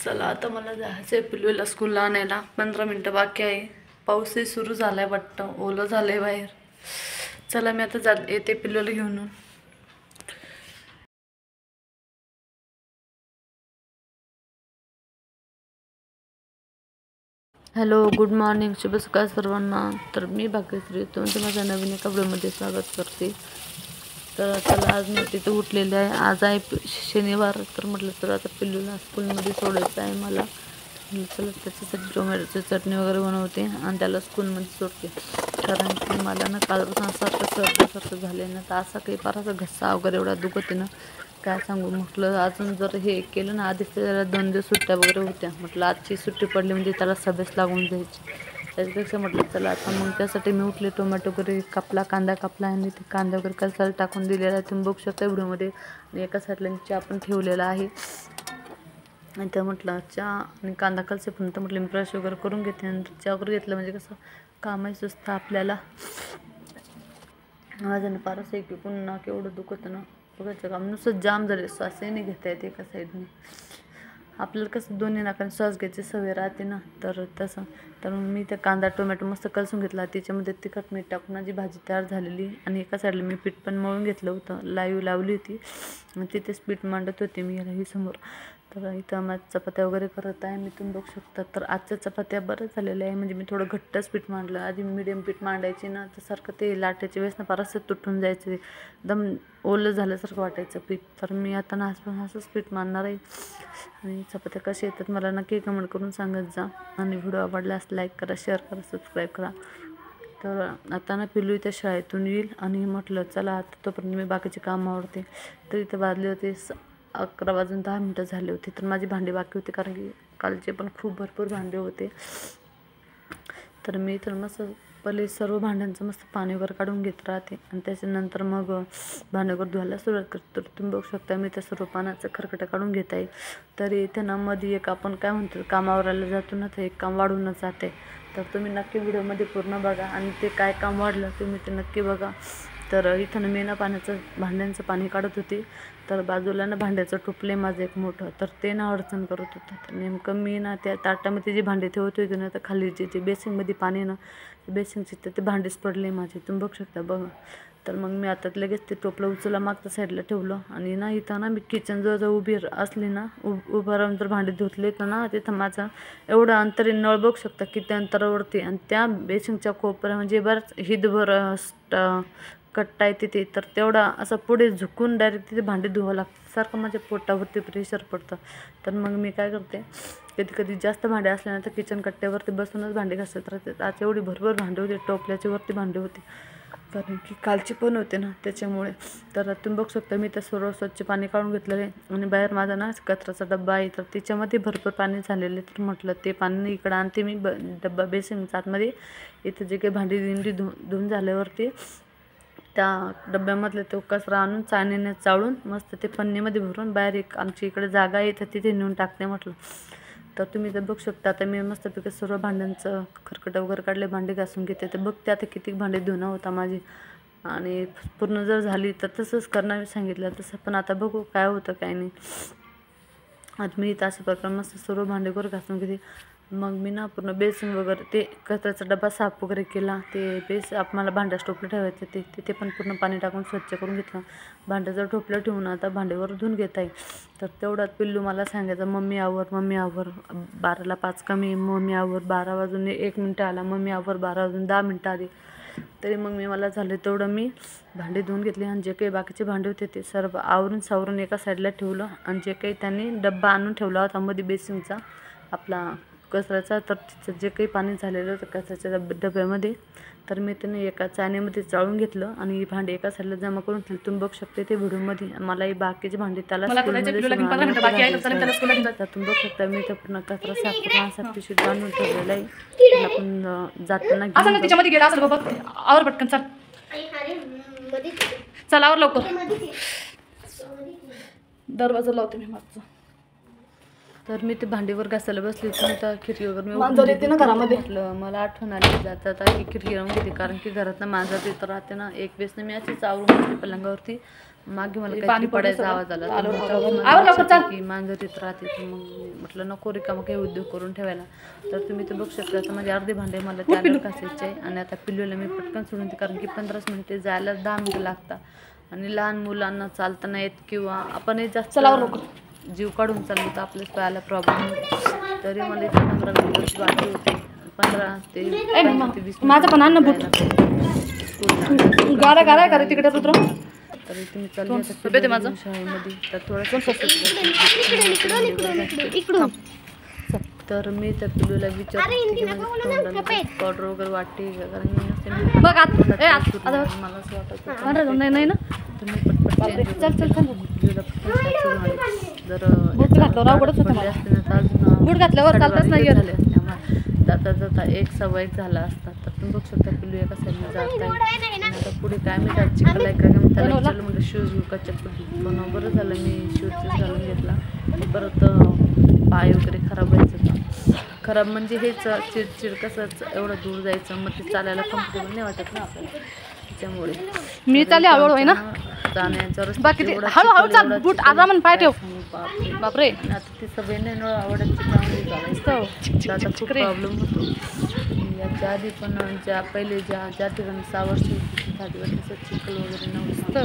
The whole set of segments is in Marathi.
चला आता मला जायचं आहे पिल्लूला स्कूलला आणायला. 15 मिनटं बाकी आहे. पाऊसही सुरू झालाय वाटतं, ओलं झालंय बाहेर. चला मी आता येते पिल्लूला घेऊन. हॅलो, गुड मॉर्निंग, शुभ सकाळ सर्वांना. तर मी भाग्यश्री, तुमचं माझ्या नवीन एका व्हिडिओमध्ये स्वागत करते. तर चला आज मी तिथे उठलेले आहे. आज आहे शनिवार. तर म्हटलं तर आता पिल्लूला स्कूलमध्ये सोडायचं आहे मला. चला त्याच्यासाठी टोमॅटोची चटणी वगैरे बनवते आणि त्याला स्कूलमध्ये सोडते. कारण की मला ना कालपासून सारखं झालं आहे ना, तर असा काही फारसा घसा वगैरे एवढा दुखते ना, काय सांगू. म्हटलं अजून जर हे केलं ना, आधीच त्याला 2 दिवस सुट्ट्या वगैरे होत्या. म्हटलं आजची सुट्टी पडली म्हणजे त्याला सभेस लागून जायची. त्याच्यापेक्षा म्हटलं चला आता मग त्यासाठी मी उठले. टोमॅटो वगैरे कापला, कांदा कापला आणि ते कांदा वगैरे कलसाला टाकून दिलेला आहे. तुम्ही बघू शकता व्हिडिओमध्ये. आणि एका साईडला चहा पण ठेवलेला आहे. आणि त्या म्हटलं चहा आणि कांदा कलसेपर्यंत म्हटलं मी ब्रश वगैरे करून घेते. नंतर चहा वगैरे घेतलं म्हणजे कसं कामही सुस्त आपल्याला. माझ्याने फारच आहे की पुन्हा केवढं दुखतं ना, बघायचं काम नुसतं जाम झाले. श्वासही नाही घेता येते एका साईडने. आपल्याला कसं दोन्ही नाकाने श्वास घ्यायची सवय राहते ना, तर तसं. तर मग मी त्या कांदा टोमॅटो मस्त कलसून घेतला. त्याच्यामध्ये तिखट मीठ टाकून माझी भाजी तयार झालेली. आणि एका साईडला मी पीठ पण मळून घेतलं होतं, लाईव्ह लावली होती आणि तिथेच पीठ मांडत होते मी याला ही समोर. तर इथं माझ्या चपात्या वगैरे करत आहे मी, तुम्ही बघू शकता. तर आजच्या चपात्या बरं झालेल्या आहे, म्हणजे मी थोडं घट्टच पीठ मांडलं. आधी मिडियम पीठ मांडायची ना, तर सारखं ते लाटायच्या वेळेस ना फारसं तुटून जायचं, एकदम ओलं झाल्यासारखं वाटायचं पीठ. तर मी आता ना असंच पीठ मांडणार आहे. आणि चपात्या कशा येतात मला नक्की कमेंट करून सांगत जा. आणि व्हिडिओ आवडल्यास लाईक करा, शेअर करा, सबस्क्राईब करा. तर आता ना पिल्लू इथे शाळेतून येईल आणि म्हटलं चला आता तोपर्यंत मी बाकीचे काम आवडते. तर इथं वाजले होते 11 वाजून 10 मिनटं झाले होते. तर माझी भांडी बाकी होती, कारण की कालचे पण खूप भरपूर भांडे होते. तर मी तर मस्त पहिले सर्व भांड्यांचं मस्त पाणी वगैरे काढून घेत राहते आणि त्याच्यानंतर मग भांडे वगैरे धुवायला सुरुवात करते. तर तुम्ही बघू शकता मी त्या सर्व पाण्याचं खरकटं काढून घेत आहे. तर इथे ना मध्ये एक आपण काय म्हणतो कामावरायला जातो ना, तर एक काम वाढूनच जाते. तर तुम्ही नक्की व्हिडिओमध्ये पूर्ण बघा आणि ते काय काम वाढलं तुम्ही ते नक्की बघा. तर इथं मी ना भांड्यांचं पाणी काढत होते. तर बाजूला ना भांड्याचं टोपले माझं एक मोठं, तर ते ना अडचण करत होतं. तर नेमकं मी ना त्या ताटामध्ये जी भांडी ठेवत होती ना, तर खाली जे बेसिंगमध्ये पाणी ना, बेसिंगची तर ते भांडीच पडले माझे, तुम्ही बघू शकता बघा. तर मग मी आता लगेच ते टोपलं उचललं, मागच्या साईडला ठेवलं. आणि ना इथं ना मी किचन जवळ उभी असली ना, उभं राहून जर भांडी धुतले तर ना, तिथं माझं एवढं अंतरी नळ बघू शकता किती अंतरावरती. आणि त्या बेसिंगच्या कोपऱ्या म्हणजे बरंच हितभर कट्टा आहे तिथे. तर तेवढा असं पुढे झुकून डायरेक्ट तिथे भांडी धुवावं लागतं. सारखं माझ्या पोटावरती प्रेशर पडतं. तर मग मी काय करते, कधी कधी जास्त भांडे असल्यानंतर किचन कट्ट्यावरती बसूनच भांडी घासत राहते. आज एवढी भरपूर भांडी होती, टोपल्याच्या वरती भांडी होती, कारण की कालची पण होते ना त्याच्यामुळे. तर तुम्ही बघू शकता मी त्या सर्व स्वच्छ पाणी काढून घेतलेलं आहे. आणि बाहेर माझा ना कचऱ्याचा डब्बा आहे, तर त्याच्यामध्ये भरपूर पाणी झालेले. तर म्हटलं ते पाणी इकडं आणते मी डब्बा बेसिंगच्या आतमध्ये. इथं जे काही भांडी दिंडी धुवून झाल्यावरती त्या डब्यामधले तो कचरा आणून चाळणीने चाळून मस्त ते पन्नीमध्ये भरून बाहेर एक आमची इकडे जागा आहे, तर तिथे नेऊन टाकते म्हटलं. तर तुम्ही तर बघू शकता आता मी मस्तपैकी सर्व भांड्यांचं खरकटं वगैरे काढले, भांडी घासून घेते. तर बघते आता किती भांडी धुणं होता माझी. आणि पूर्ण जर झाली तर तसंच करणार सांगितलं तसं, पण आता बघू काय होतं काय नाही. आता मी इथं अशा प्रकारे मस्त सर्व भांडे वगैरे घासून घेते. मग मी ना पूर्ण बेसिंग वगैरे ते कचऱ्याचा डबा साफ वगैरे केला. ते मला भांड्याचं टोपलं ठेवायचं तिथे पण पूर्ण पाणी टाकून स्वच्छ करून घेतलं. भांड्याचं टोपलं ठेवून आता भांड्यावर धुवून घेत आहे. तर तेवढ्यात पिल्लू मला सांगायचं मम्मी आवर 12ला 5 कमी, मम्मी आवर 12 वाजून 1 मिनटं आला, मम्मी आवर 12 वाजून 10 मिनटं आली. तरी मग मला झाले तेवढं मी भांडी धुवून घेतली. आणि जे काही बाकीचे भांडे होते ते सर्व आवरून सावरून एका साईडला ठेवलं. आणि जे काही त्यांनी डब्बा आणून ठेवला होता मध्ये बेसिंगचा आपला कचऱ्याचा, तर तिचं जे काही पाणी झालेलं होतं कचऱ्याच्या डब्यामध्ये, तर मी त्याने एका चाळणीमध्ये चाळून घेतलं आणि भांडी एका साईडला जमा करून ठेवली. तुम्ही बघू शकते ते व्हिडिओमध्ये. मला ही बाकीची भांडी त्याला तर तुम्ही बघू शकता मी तर पूर्ण कचरा साफ करून असा पिशवीत बांधून ठेवलेला आहे. त्याला आपण जाताना आवर पटकन चल आवर लवकर. दरवाजा लावते मी मागचा. तर मी ते भांडीवर घासायला बसली होती त्या खिडकी वगैरे मी मांजर येते ना घरामध्ये. म्हटलं मला आठवण आली जातात की खिडकी लावून घेते, कारण की घरात ना मांजर येत राहते ना. एक वेळेस ना मी अशीच आवरून बसली पलंगावरती, मागे मला काहीतरी पडायचा आवाज आला की मांजर येत राहते. तर मग म्हटलं नको रिकामं काही उद्योग करून ठेवायला. तर तुम्ही ते बघू शकता आता माझे अर्धे भांडे मला त्याला घासायचे आहे. आणि आता पिल्लूला मी पटकन सोडून ते, कारण की 15 मिनिटे जायला 10 मिनिटं लागतात. आणि लहान मुलांना चालता नाही येत किंवा आपणही जास्त जीव काढून चाललो तर आपल्याच पायाला प्रॉब्लेम होतो. तरी मला इथे 15 मिनिटाची बाकी होते. 15 ते 20 माझं पण अन्न बुट गारा गारा करा तिकडे रुद्र. तर इथे मी चालली माझं शाळेमध्ये. तर थोडंसं तर मी त्या पिल्लूला विचारते पावडर वगैरे वाटते, कारण मी नसते मला असं वाटत नाही ना. तुम्ही पटपट पिल्लूला जर बूट घातल्यावर चालतच नाही जाता जाता 1:15 झाला असता. तर तुम्ही बघू शकता पिल्लू एका साईडने जात आहे. आता पुढे काय मी त्यात चिखल आहे का मी त्याला विचारलं म्हणजे शूज घेऊ का चप्पल. पण बरं झालं मी शूजच घालून घेतला. परत पाय वगैरे खराब व्हायचं होतं. खराब म्हणजे हेच चिडचिड कसंच एवढं दूर जायचं, मग ते चालायला कम्फर्टेबल नाही वाटत ना आपल्याला. त्याच्यामुळे मी चालले हळूहळू आहे ना जाण्याचा रस्ता बाकी हळूहळू बूट आराम पाय ठेव. बापरे आता ती सवय नाही आवडायची त्यामुळे आता खूप प्रॉब्लेम होतो. याच्या आधी पण ज्या ठिकाणी 6 वर्ष होती तिथे आदिवासी चिखल वगैरे नव्हतं.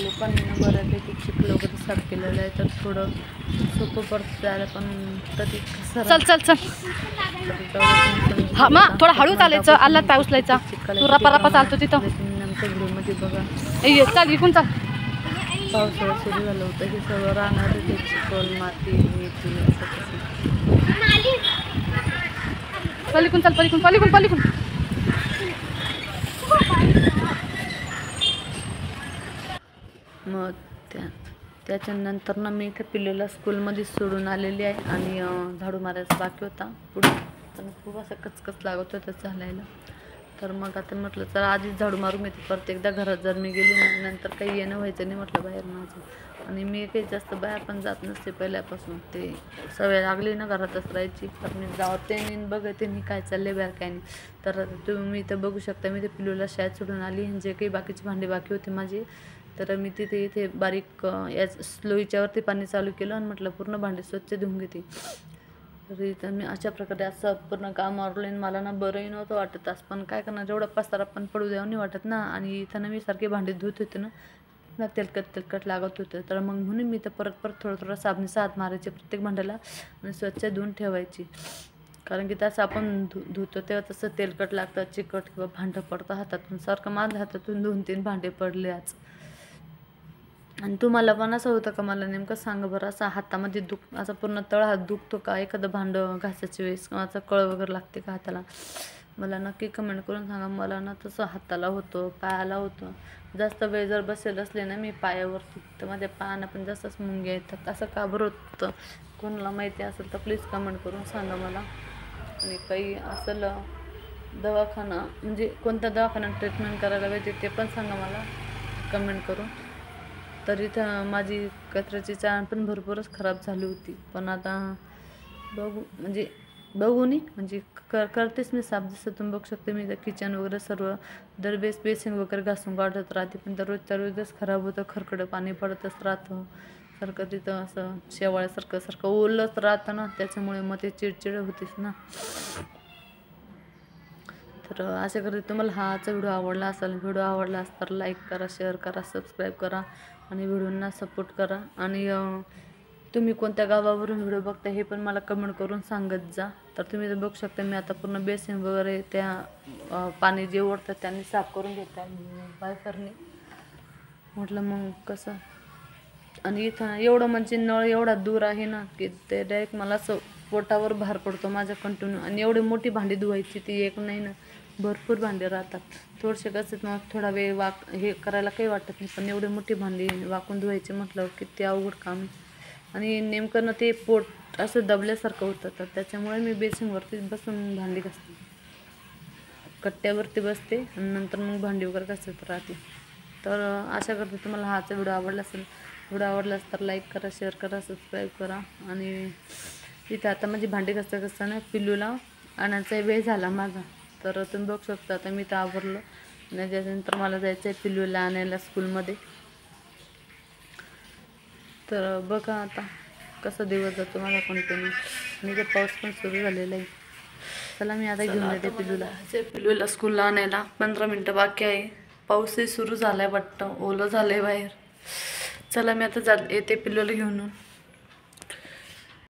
लोकांनी बऱ्यापैकी चिखल वगैरे साफ केलेलं आहे, तर थोडं सोपं पडतं त्याला. पण कधी चल हा मग थोडं हळू चालायचं, आल्लात पाय उचलायचा. तू रपा चालतो तिथं नंतर व्हिडिओमध्ये बघा. चाल इकून चाल. पावसाळा सुरू झालं होतं हे सगळं राहणार ते चिखल माती मेथी असं कसं. पलीकून चाल पलीकून. मग त्याच्यानंतर ना मी इथे पिल्लूला स्कूलमध्ये सोडून आलेली आहे. आणि झाडू मारायचा बाकी होता पुढे, पण खूप असं कचकच लागत होतं चालायला. तर मग आता म्हटलं तर आधीच झाडू मारून येते, परत एकदा घरात जर मी गेली ना नंतर काही येणं व्हायचं नाही म्हटलं बाहेर माझं. आणि मी काही जास्त बाहेर पण जात नसते पहिल्यापासून, ते सवय लागली ना घरातच राहायची. तर मी जाते आणि बघते मी काय चालले बाहेर काय नाही. तर तुम्ही इथं बघू शकता मी ते पिल्लूला शाळेत सोडून आली. जे काही बाकीचे भांडे बाकी होते माझे, तर मी इथे बारीक स्लोईच्यावरती पाणी चालू केलं आणि म्हटलं पूर्ण भांडे स्वच्छ धुवून घेते. तर इथं मी अशा प्रकारे असं पूर्ण काम आवरलं. मला ना बरंही नव्हतं वाटत आज, पण काय करणार एवढा पसारा पण पडू द्यावं नाही वाटत ना. आणि इथं ना मी सारखे भांडे धुत होते ना तेलकट लागत होतं. तर मग म्हणून मी तर परत थोडं साबणीचा हात मारायचे प्रत्येक भांड्याला आणि स्वच्छ धुवून ठेवायची. कारण की त्याचं आपण धुतो तेव्हा तसं तेलकट लागतं, चिकट किंवा भांडं पडतं हातातून. सारखं माझ्या हातातून 2-3 भांडे पडले आज. आणि तुम्हाला पण असं होतं का मला नेमकं सांगा बरं. असा हातामध्ये असा पूर्ण तळ हात दुखतो का एखादं भांडं घासायच्या वेळेस, किंवा असं कळ वगैरे लागते का हाताला? मला नक्की कमेंट करून सांगा. मला ना तसं हाताला होतं, पायाला होतं. जास्त वेळ जर बसेल असले ना मी पायावरती तर माझ्या पायानं पण जास्तच मुंग्या येतात. असं का बरं होतं? कोणाला माहिती असेल तर प्लीज कमेंट करून सांगा मला. आणि काही असेल दवाखाना म्हणजे कोणत्या दवाखान्यात ट्रीटमेंट करायला पाहिजे ते पण सांगा मला कमेंट करून. तर इथं माझी कचऱ्याची चाळण पण भरपूरच खराब झाली होती. पण आता बघू नाही म्हणजे करतेच मी साफ. जसं तुम्ही बघू शकते मी किचन वगैरे सर्व दरवेळेस बेसिंग वगैरे घासून काढत राहते, पण दररोजच्या रोजच खराब होतं. खरखडं पाणी पडतच राहतं सारखं. तिथं असं शेवाळ्यासारखं ओलच राहतं ना, त्याच्यामुळे मग ते चिडचिड होतीच ना. तर अशा करते तुम्हाला हाचा व्हिडिओ आवडला असेल, व्हिडिओ आवडला असेल तर लाईक करा, शेअर करा, सबस्क्राईब करा आणि व्हिडिओंना सपोर्ट करा. आणि तुम्ही कोणत्या गावावरून व्हिडिओ बघता हे पण मला कमेंट करून सांगत जा. तर तुम्ही बघू शकता मी आता पूर्ण बेसिन वगैरे त्या पाणी जे ओढतं त्यांनी साफ करून घेतात वायफरने. म्हटलं मग कसं. आणि इथं एवढं म्हणजे नळ एवढा दूर आहे ना की ते डायरेक्ट मला असं पोटावर भार पडतो माझ्या कंटिन्यू. आणि एवढी मोठी भांडी धुवायची ती एक नाही ना, भरपूर भांडे राहतात. थोडेसे कसं मग थोडा वेळ हे करायला काही वाटत नाही, पण एवढी मोठी भांडी वाकून धुवायची म्हटलं की ते अवघड काम आहे. आणि नेमकं ना ते पोट असं दबल्यासारखं होतं, तर त्याच्यामुळे मी बेसिनवरतीच बसून भांडी घासते, कट्ट्यावरती बसते आणि नंतर मग भांडी वगैरे घासत राहते. तर आशा करते तुम्हाला हाचा व्हिडिओ आवडला असेल. व्हिडिओ आवडला तर लाईक करा, शेअर करा, सबस्क्राईब करा. आणि इथं आता माझी भांडी घासताना पिल्लूला आणायचा वेळ झाला माझा. तर तुम्ही बघू शकता आता मी तर आवरलं आणि त्याच्यानंतर मला जायचं आहे पिल्लूला आणायला स्कूलमध्ये. तर बघा आता कसा दिवस जातो माझा कंटिन्यू. आणि ते पाऊस पण सुरू झालेला आहे. चला मी आता घेऊन येते पिल्लूला स्कूलला आणायला. 15 मिनटं बाकी आहे. पाऊसही सुरू झालाय वाटतं, ओलं झालंय बाहेर. चला मी आता येते पिल्लूला घेऊन.